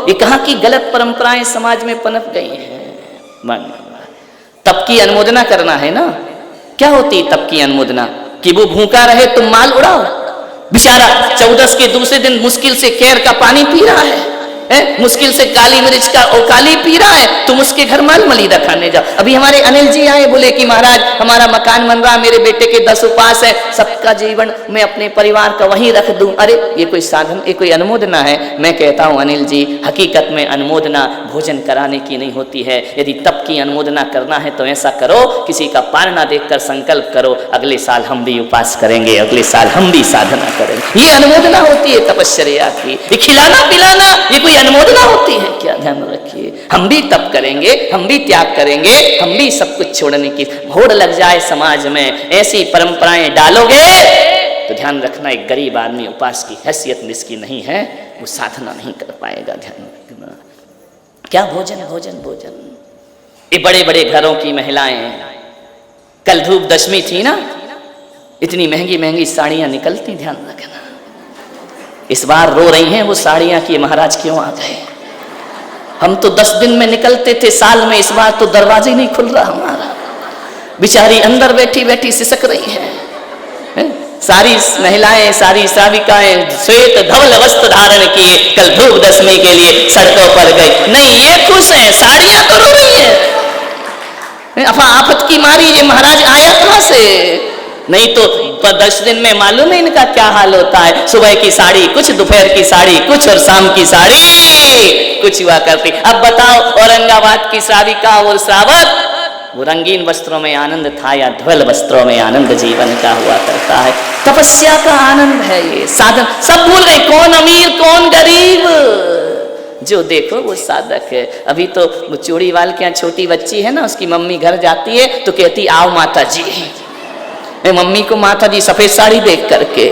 ये कहाँ की गलत परंपराएं समाज में पनप गई हैं। तप की अनुमोदना करना है ना। क्या होती तप की अनुमोदना? कि वो भूखा रहे तुम माल उड़ाओ। बेचारा 14 के दूसरे दिन मुश्किल से खैर का पानी पी रहा है, मुश्किल से काली मिर्च का काली पी रहा है, तुम उसके घर माल मलीदा खाने जाओ। अभी हमारे अनिल जी आए, बोले कि महाराज हमारा मकान बन रहा, मेरे बेटे के 10 उपास है, सबका जीवन मैं अपने परिवार का वहीं रख दूं। अरे ये कोई साधन, ये कोई अनुमोदना है? मैं कहता हूं अनिल जी, हकीकत में अनुमोदना भोजन कराने की नहीं होती है। यदि तप की अनुमोदना करना है तो ऐसा करो, किसी का पारना देखकर संकल्प करो, अगले साल हम भी उपास करेंगे, अगले साल हम भी साधना करेंगे। ये अनुमोदना होती है तपश्चर्या की। ये खिलाना पिलाना ये कोई अनुमोदना होती है क्या? ध्यान रखिए, हम भी तप करेंगे, हम भी त्याग करेंगे, हम भी सब कुछ छोड़ने की होड़ लग जाए समाज में, ऐसी परंपराएं डालोगे तो ध्यान रखना, एक गरीब आदमी उपास की हैसियत में इसकी नहीं है, वो साधना नहीं कर पाएगा। ध्यान रखना। क्या भोजन भोजन भोजन। ये बड़े बड़े घरों की महिलाएं, कल धूप दशमी थी ना, इतनी महंगी महंगी साड़ियां निकलती, ध्यान रखना। इस बार रो रही हैं वो साड़ियां कि महाराज क्यों आ गए। हम तो 10 दिन में निकलते थे साल में, इस बार तो दरवाजे नहीं खुल रहा हमारा। बेचारी अंदर बैठी बैठी सिसक रही है। सारी महिलाएं, सारी श्राविकाएं श्वेत धवल वस्त्र धारण किए कल धूप दशमी के लिए सड़कों पर गई। नहीं ये खुश है, साड़ियां तो रो रही है। आफत की मारी ये महाराज आया कहां से? नहीं तो 10 दिन में मालूम है इनका क्या हाल होता है। सुबह की साड़ी कुछ, दोपहर की साड़ी कुछ और शाम की साड़ी कुछ हुआ करती। अब बताओ औरंगाबाद की श्राविका और श्रावक, वो रंगीन वस्त्रों में आनंद था या धवल वस्त्रों में आनंद जीवन का हुआ करता है? तपस्या का आनंद है ये साधन। सब भूल गए कौन अमीर कौन गरीब, जो देखो वो साधक है। अभी तो वो चूड़ी वाल के यहाँ छोटी बच्ची है ना, उसकी मम्मी घर जाती है तो कहती आओ माता जी। मम्मी को माता जी सफेद साड़ी देख करके,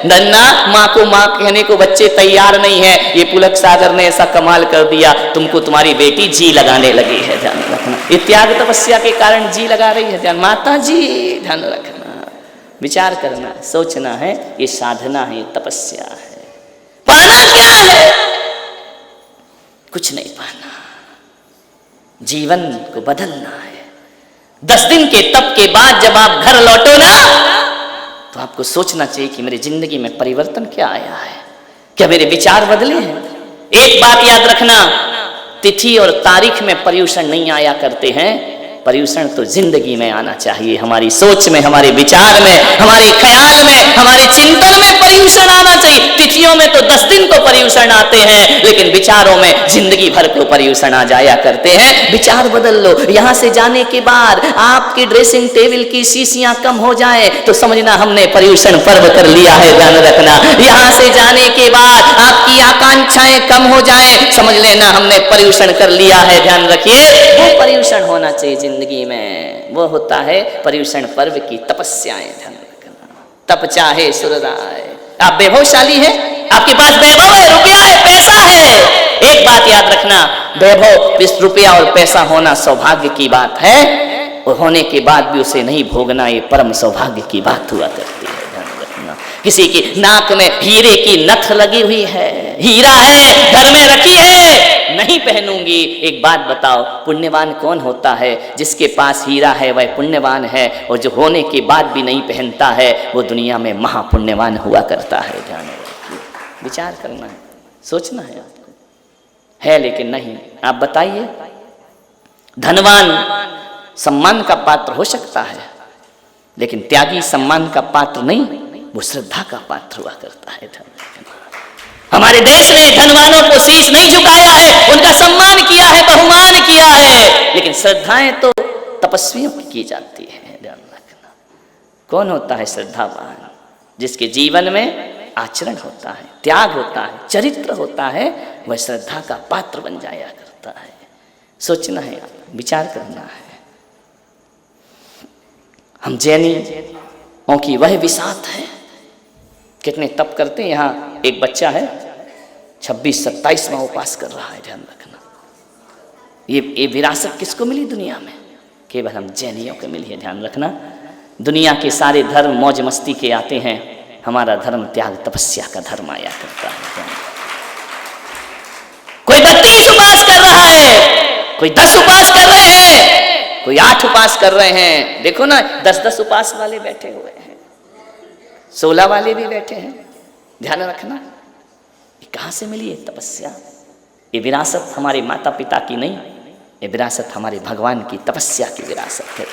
नन्ना माँ को माँ कहने को बच्चे तैयार नहीं है। ये पुलक सागर ने ऐसा कमाल कर दिया, तुमको तुम्हारी बेटी जी लगाने लगी है। ध्यान रखना, ये त्याग तपस्या के कारण जी लगा रही है। ध्यान, माता जी ध्यान रखना, विचार करना, सोचना है, ये साधना है, ये तपस्या है। पाना क्या है? कुछ नहीं पाना, जीवन को बदलना है। 10 दिन के तप के बाद जब आप घर लौटो ना, तो आपको सोचना चाहिए कि मेरी जिंदगी में परिवर्तन क्या आया है, क्या मेरे विचार बदले हैं। एक बात याद रखना, तिथि और तारीख में पर्यूषण नहीं आया करते हैं, पर्यूषण तो जिंदगी में आना चाहिए। हमारी सोच में, हमारे विचार में, हमारे ख्याल में, हमारे चिंतन में पर्यूषण आना चाहिए। तिथियों में तो 10 दिन को पर्यूषण आते हैं, लेकिन विचारों में जिंदगी भर को पर्यूषण आ जाया करते हैं। विचार बदल लो। यहां से जाने के बाद आपकी ड्रेसिंग टेबल की शीशियां कम हो जाए तो समझना हमने पर्यूषण पर्व कर लिया है। ध्यान रखना, यहां से जाने के बाद आपकी आकांक्षाएं कम हो जाए, समझ लेना हमने पर्यूषण कर लिया है। ध्यान रखिए, वो पर्यूषण होना चाहिए जिंदगी में, वो होता है पर्यूषण पर्व की तपस्याएं। ध्यान रखना, तप चाहे सुरराय। आप वैभवशाली हैं, आपके पास वैभव है, रुपया है, पैसा है। एक बात याद रखना, वैभव, रुपया और पैसा होना सौभाग्य की बात है, और होने के बाद भी उसे नहीं भोगना ये परम सौभाग्य की बात हुआ करती है। ध्यान रखना, किसी की नाक में हीरे की नथ लगी हुई है, हीरा है, घर में रखी है, नहीं पहनूंगी। एक बात बताओ, पुण्यवान कौन होता है? जिसके पास हीरा है वह पुण्यवान है, और जो होने के बाद भी नहीं पहनता है वो दुनिया में महापुण्यवान हुआ करता है। ध्यान रखिए, विचार करना है, सोचना है आपको, है लेकिन नहीं। आप बताइए, धनवान सम्मान का पात्र हो सकता है, लेकिन त्यागी सम्मान का पात्र नहीं, वो श्रद्धा का पात्र हुआ करता है। हमारे देश ने धनवानों को शीश नहीं झुकाया है, उनका सम्मान किया है, बहुमान किया है, लेकिन श्रद्धाएं तो तपस्वियों की जाती है। ध्यान रखना, कौन होता है श्रद्धावान? जिसके जीवन में आचरण होता है, त्याग होता है, चरित्र होता है, वह श्रद्धा का पात्र बन जाया करता है। सोचना है, विचार करना है। हम जैनियों की वह विसात है, कितने तप करते हैं। यहाँ एक बच्चा है 26-27वां उपास कर रहा है। ध्यान रखना, ये विरासत किसको मिली दुनिया में? केवल हम जैनियों को मिली है। ध्यान रखना, दुनिया के सारे धर्म मौज मस्ती के आते हैं, हमारा धर्म त्याग तपस्या का धर्म आया करता है। कोई कोई 10 उपास कर रहे हैं, कोई 8 उपास कर रहे हैं। देखो ना 10-10 उपास वाले बैठे हुए हैं, 16 वाले भी बैठे हैं। ध्यान रखना, ये कहां से मिली है तपस्या? ये विरासत हमारे माता पिता की नहीं, ये विरासत हमारे भगवान की तपस्या की विरासत है।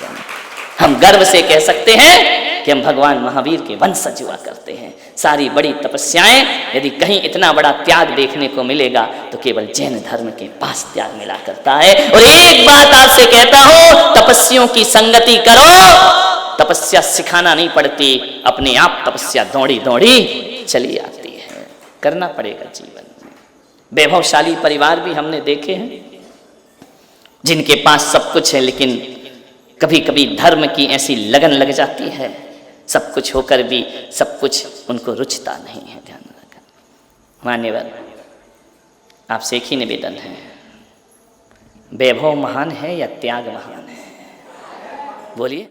हम गर्व से कह सकते हैं कि हम भगवान महावीर के वंशज हुआ करते हैं। सारी बड़ी तपस्याएं, यदि कहीं इतना बड़ा त्याग देखने को मिलेगा तो केवल जैन धर्म के पास त्याग मिला करता है। और एक बात आपसे कहता हूं, तपस्वियों की संगति करो, तपस्या सिखाना नहीं पड़ती, अपने आप तपस्या दौड़ी दौड़ी चली आती है। करना पड़ेगा जीवन में। वैभवशाली परिवार भी हमने देखे हैं जिनके पास सब कुछ है, लेकिन कभी कभी धर्म की ऐसी लगन लग जाती है, सब कुछ होकर भी सब कुछ उनको रुचता नहीं है। ध्यान रखना। मान्यवर, आपसे एक ही निवेदन है, वैभव महान है या त्याग महान है? बोलिए।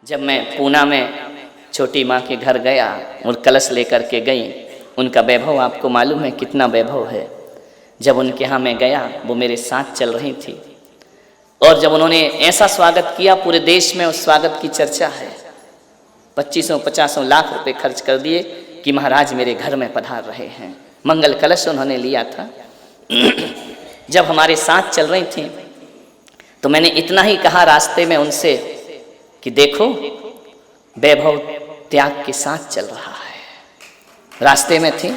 जब मैं पूना में छोटी माँ के घर गया और कलश लेकर के गई, उनका वैभव आपको मालूम है कितना वैभव है। जब उनके यहाँ मैं गया, वो मेरे साथ चल रही थी, और जब उन्होंने ऐसा स्वागत किया, पूरे देश में उस स्वागत की चर्चा है। 25-50 लाख रुपए खर्च कर दिए कि महाराज मेरे घर में पधार रहे हैं। मंगल कलश उन्होंने लिया था। जब हमारे साथ चल रही थी तो मैंने इतना ही कहा रास्ते में उनसे कि देखो, वैभव त्याग के साथ चल रहा है। रास्ते में थी,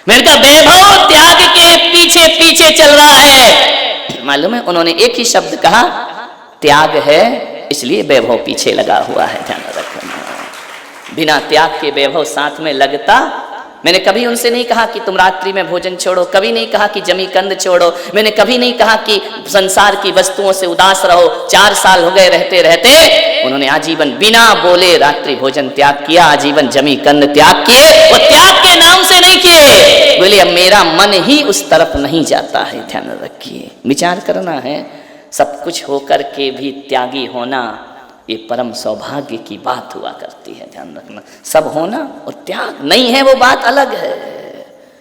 मैंने कहा वैभव त्याग के पीछे पीछे चल रहा है। मालूम है उन्होंने एक ही शब्द कहा, त्याग है इसलिए वैभव पीछे लगा हुआ है। ध्यान रखना, बिना त्याग के वैभव साथ में लगता। मैंने कभी उनसे नहीं कहा कि तुम रात्रि में भोजन छोड़ो, कभी नहीं कहा कि जमी कंद छोड़ो, मैंने कभी नहीं कहा कि संसार की वस्तुओं से उदास रहो। 4 साल हो गए रहते रहते उन्होंने आजीवन बिना बोले रात्रि भोजन त्याग किया, आजीवन जमी कंद त्याग किए। वो त्याग के नाम से नहीं किए, बोले अब मेरा मन ही उस तरफ नहीं जाता है। ध्यान रखिए, विचार करना है। सब कुछ होकर के भी त्यागी होना, ये परम सौभाग्य की बात हुआ करती है। ध्यान रखना, सब होना और त्याग नहीं है वो बात अलग है।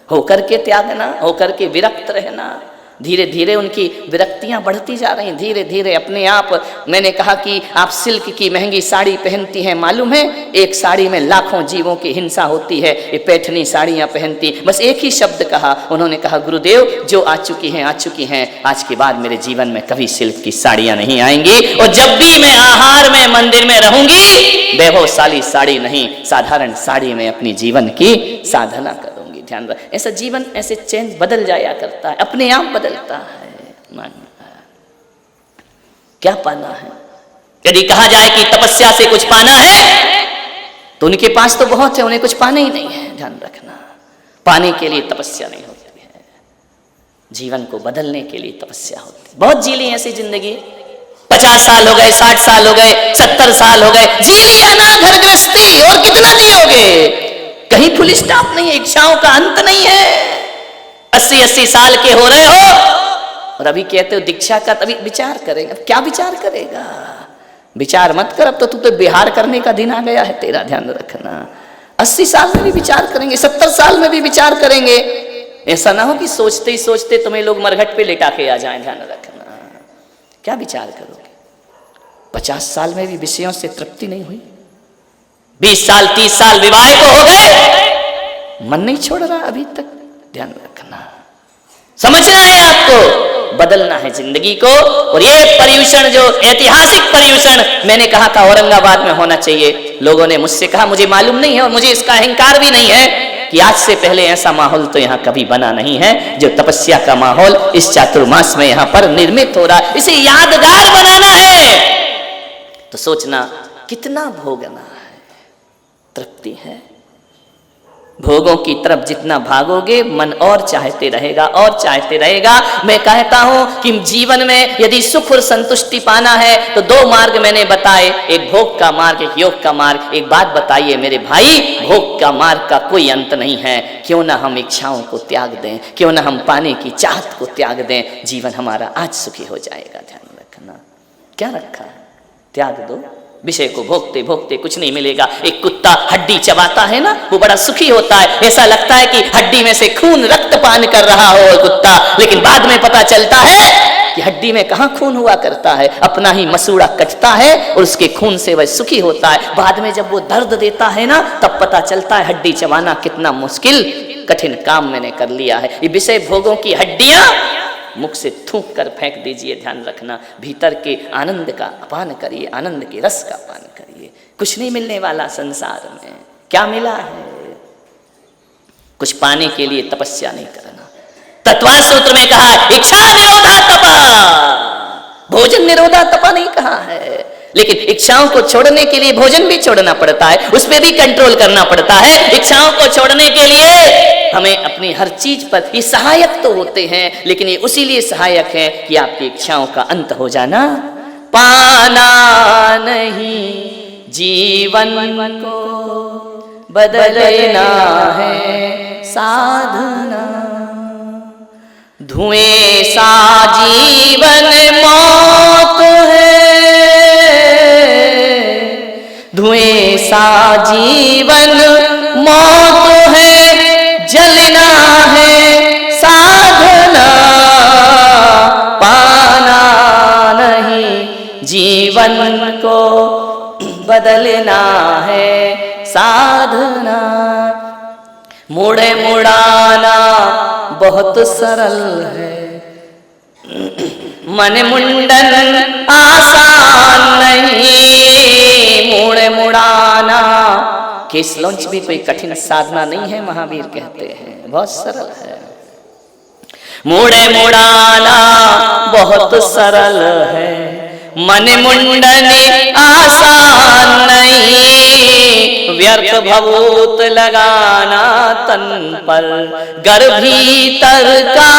होकर के त्यागना, होकर के विरक्त रहना, धीरे धीरे उनकी विरक्तियां बढ़ती जा रही, धीरे धीरे अपने आप। मैंने कहा कि आप सिल्क की महंगी साड़ी पहनती हैं, मालूम है एक साड़ी में लाखों जीवों की हिंसा होती है। ये पैठनी साड़ियां पहनती, बस एक ही शब्द कहा, उन्होंने कहा गुरुदेव जो आ चुकी हैं आ चुकी हैं, आज के बाद मेरे जीवन में कभी सिल्क की साड़ियां नहीं आएंगी। और जब भी मैं आहार में मंदिर में रहूंगी, वैभवशाली साड़ी नहीं, साधारण साड़ी में अपनी जीवन की साधना करूंगी। ध्यान रख, ऐसा जीवन ऐसे चेंज बदल जाया करता है, अपने आप बदलता है। क्या पाना है? यदि कहा जाए कि तपस्या से कुछ पाना है तो उनके पास तो बहुत है, उन्हें कुछ पाना ही नहीं है। ध्यान रखना, पाने के लिए तपस्या नहीं होती है, जीवन को बदलने के लिए तपस्या होती है। बहुत जी ली ऐसी जिंदगी, 50 साल हो गए, 60 साल हो गए, 70 साल हो गए, जी लिया ना घर गृहस्थी, और कितना जियोगे? कहीं फुल स्टॉप नहीं है, इच्छाओं का अंत नहीं है। 80-80 साल के हो रहे हो और अभी कहते हो दीक्षा का, तभी विचार करेगा। क्या विचार करेगा? विचार मत कर, अब तो तू तो बिहार करने का दिन आ गया है तेरा। ध्यान रखना, 80 साल में भी विचार करेंगे, 70 साल में भी विचार करेंगे। ऐसा ना हो कि सोचते ही सोचते तुम्हें लोग मरघट पे लेटा के आ जाएं। ध्यान रखना, क्या विचार करोगे? 50 साल में भी विषयों से तृप्ति नहीं हुई, 20 साल 30 साल विवाह को हो गए, मन नहीं छोड़ रहा अभी तक। ध्यान रखना, समझना है आपको, बदलना है जिंदगी को। और ये पर्यूषण, जो ऐतिहासिक पर्यूषण मैंने कहा था औरंगाबाद में होना चाहिए, लोगों ने मुझसे कहा मुझे मालूम नहीं है और मुझे इसका अहंकार भी नहीं है कि आज से पहले ऐसा माहौल तो यहाँ कभी बना नहीं है जो तपस्या का माहौल इस चातुर्मास में यहाँ पर निर्मित हो रहा है। इसे यादगार बनाना है तो सोचना कितना भोगना है, तृप्ति है। भोगों की तरफ जितना भागोगे मन और चाहते रहेगा और चाहते रहेगा। मैं कहता हूं कि जीवन में यदि सुख और संतुष्टि पाना है तो 2 मार्ग मैंने बताए, एक भोग का मार्ग, एक योग का मार्ग। एक बात बताइए मेरे भाई, भोग का मार्ग का कोई अंत नहीं है। क्यों ना हम इच्छाओं को त्याग दें, क्यों ना हम पाने की चाहत को त्याग दें, जीवन हमारा आज सुखी हो जाएगा। ध्यान रखना, क्या रखा है? त्याग दो, विषय को भोगते भोगते कुछ नहीं मिलेगा। एक कुत्ता हड्डी चबाता है ना, वो बड़ा सुखी होता है, ऐसा लगता है कि हड्डी में से खून रक्त पान कर रहा हो कुत्ता, लेकिन बाद में पता चलता है कि हड्डी में कहाँ खून हुआ करता है, अपना ही मसूड़ा कटता है और उसके खून से वह सुखी होता है। बाद में जब वो दर्द देता है ना, तब पता चलता है हड्डी चबाना कितना मुश्किल कठिन काम मैंने कर लिया है। ये विषय भोगों की हड्डियां मुख से थूक कर फेंक दीजिए। ध्यान रखना, भीतर के आनंद का अपान करिए, आनंद के रस का पान करिए। कुछ नहीं मिलने वाला संसार में। क्या मिला है? कुछ पाने के लिए तपस्या नहीं करना। तत्वार सूत्र में कहा इच्छा निरोधा तपा, भोजन निरोधा तपा नहीं कहा है, लेकिन इच्छाओं को छोड़ने के लिए भोजन भी छोड़ना पड़ता है, उस पर भी कंट्रोल करना पड़ता है। इच्छाओं को छोड़ने के लिए हमें अपनी हर चीज पर, ये सहायक तो होते हैं, लेकिन ये उसी लिए सहायक है कि आपकी इच्छाओं का अंत हो जाना। पाना नहीं जीवन को बदलना है साधना, धुएं सा जीवन मौत है, धुएं सा जीवन मौत है, जलना है साधना, पाना नहीं जीवन को बदलना है साधना। मुड़े मुड़ाना बहुत सरल है, मन मुंडन आसान नहीं। मुड़े मुड़ाना केस लॉन्च भी कोई कठिन साधना नहीं है, महावीर कहते हैं, बहुत सरल है। मुड़े मुड़ाना बहुत सरल है, मन मुंडन आसान नहीं। व्यर्थ भभूत लगाना तन पर, गर भीतर का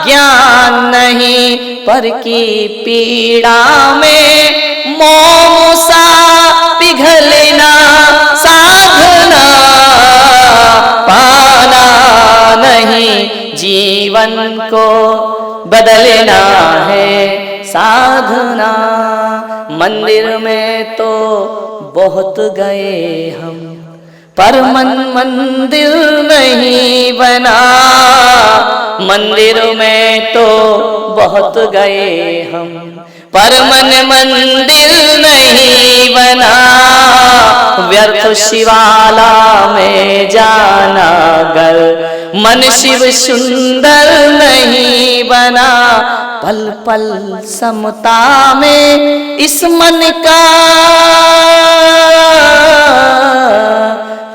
ज्ञान नहीं। पर की पीड़ा में मोम सा पिघलना साधना, पाना नहीं जीवन को बदलना है साधना। मंदिर में तो बहुत गए हम, पर मन मंदिर नहीं बना। मंदिर में तो बहुत गए हम, पर मन मंदिर नहीं बना। व्यर्थ शिवाला में जाना गर, मन शिव सुंदर नहीं बना। पल पल समता में इस मन का,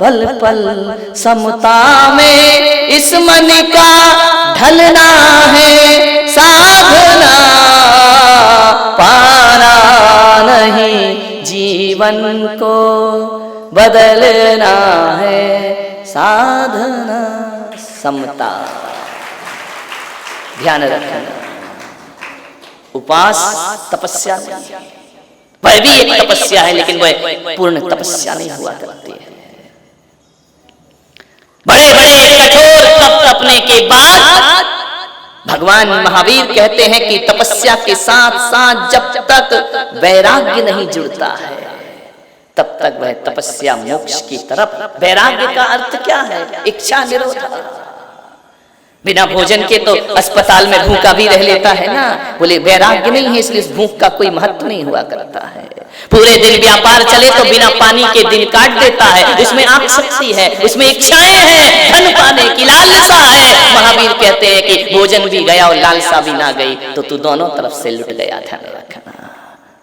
पल पल समता में इस मन का ढलना है साधना। पाना नहीं जीवन को बदलना है साधना। समता ध्यान रखना। उपास तपस्या नहीं, वह भी एक तपस्या है, लेकिन वह पूर्ण तपस्या नहीं हुआ करती है। बड़े बड़े कठोर तप तपने के बाद भगवान महावीर कहते हैं कि तपस्या के साथ साथ जब तक वैराग्य नहीं जुड़ता है, तब तक वह तपस्या मोक्ष की तरफ। वैराग्य का अर्थ क्या है? इच्छा निरोधा। बिना भोजन के तो अस्पताल में भूखा भी रह लेता है ना, बोले वैराग्य नहीं है, इसलिए भूख का कोई महत्व नहीं हुआ करता है। पूरे दिन व्यापार चले तो बिना पानी के दिन काट देता है, इसमें आसक्ति है, उसमें इच्छाएं हैं, धन पाने की लालसा है। महावीर कहते हैं कि भोजन भी गया और लालसा भी ना गई तो तू दोनों तरफ से लुट गया। ध्यान रखना।